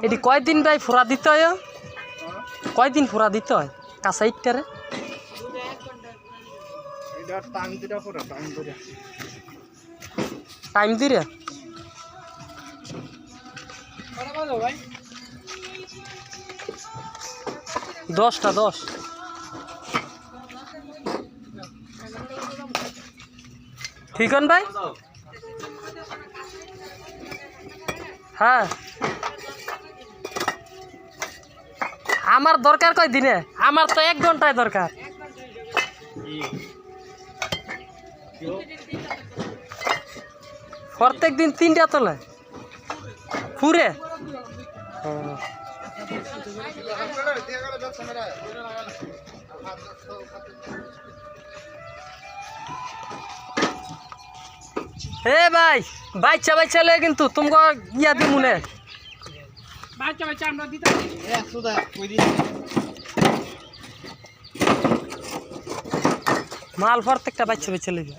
এটি কয়দিন ভাই ফোড়া দিতে হয়? কয়দিন ফোড়া দিতে হয় কাঁচা ইটটারে? টাইম দিরে 10টা 10 ঠিক আছে ভাই। হ্যাঁ আমার দরকার কয় দিনে? আমার তো 1 ঘন্টায় দরকার। প্রত্যেক দিন 3টা তোলে ফুরে। হে ভাই বাচ্চা বাচ্চা লয়ে কিন্তু তোমাকে ইয়া দি মনে মাল প্রত্যেকটা বাচ্চা বাচ্চা লেগে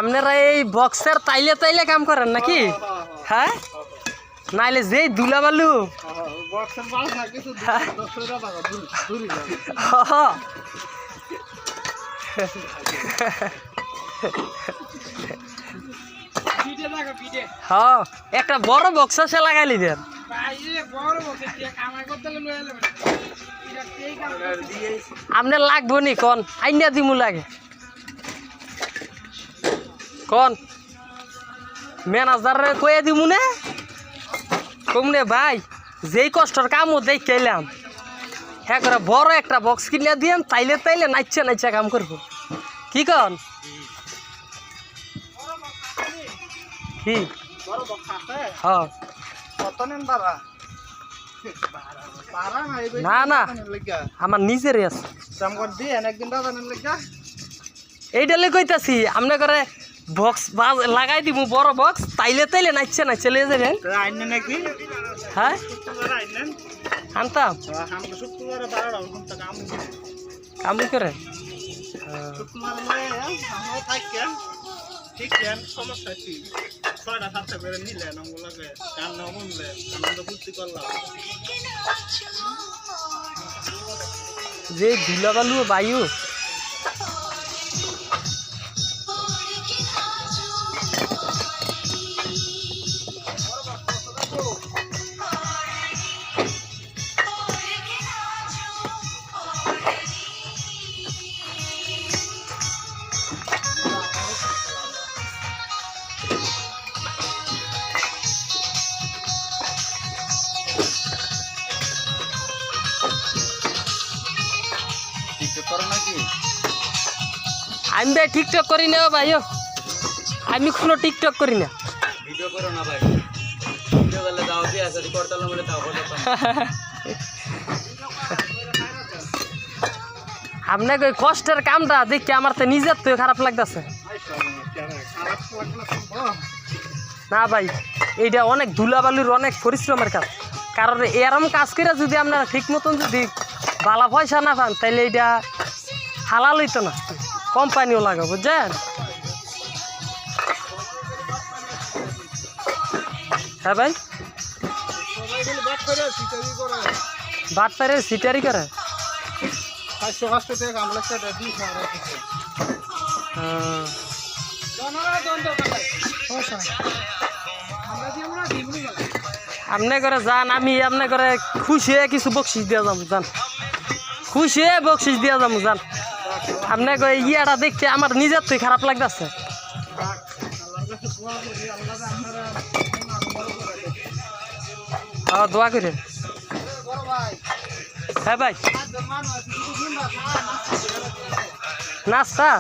আপনারা এই বক্সের তাইলে তাইলে কাম করেন নাকি? হ্যাঁ নাইলে যে দুলা বালু হ্যাঁ একটা বড় বক্স সে লাগাইলি দেন। আপনার লাগবো নি কন আইনা দিমু লাগে কন ম্যানেজারে কয়ে দিমু নে কমনে ভাই যেই কষ্টর কামও দেখলাম হ্যাঁ করে বড় একটা বক্স কিনে দিয়াম তাইলে তাইলে নাচছে নাচছে কাম করবো কি কন? কি হ্যাঁ না না আমার নিজেরই আছে এইটালে কইতাছি আপনি করে বক্স লাগাই দিব বড় বক্স তাইলে তাইলে নাচছে না চলে যাবেন। হ্যাঁ আনতাম কামড়ি করে যে ধুলা বালু বায়ু আমি ভাই টিকটক করি না ভাই, আমি কোনো টিকটক করি না। ভিডিও করো না ভাই, ভিডিও করলে দাও দিয়ে আছে করতাম বলে দাও করতাম। আপনাকে ওই কষ্টের কামটা দেখে আমার তো নিজের তো খারাপ লাগতেছে। না ভাই এইটা অনেক ধুলাবালুর অনেক পরিশ্রমের কাজ, কারণ এরম কাজ করে যদি আপনারা ঠিক মতন যদি বালা পয়সা না পান তাহলে এইটা হালাল হইতো না, কোম্পানিও লাগো বুঝছেন। হ্যাঁ ভাই বাট পারে সিটারি করে আপনি করে যান, আমি আপনি করে খুশি হয়ে কিছু বকশিস দিয়া যাবো, যান খুশি হয়ে বকশিস দিয়া যাবো, যান। আপনাকে ইয়াটা দেখতে আমার নিজের তো খারাপ লাগতেছে। দোয়া করে। হ্যাঁ ভাই নাস্তা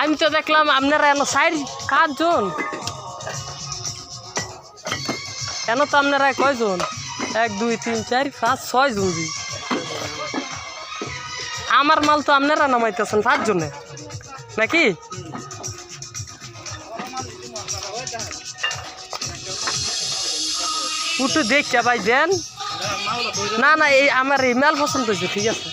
আমি তো দেখলাম আপনারা এন 4-5 জন, কেন তো আপনারা কয়জন? 1 2 3 4 5 6 জন। আমার মাল তো আপনারা নামাইতেছেন 5 জনে নাকি? একটু দেখতে ভাই দেন। না না এই আমার এই মাল পছন্দ হয়েছে, ঠিক আছে।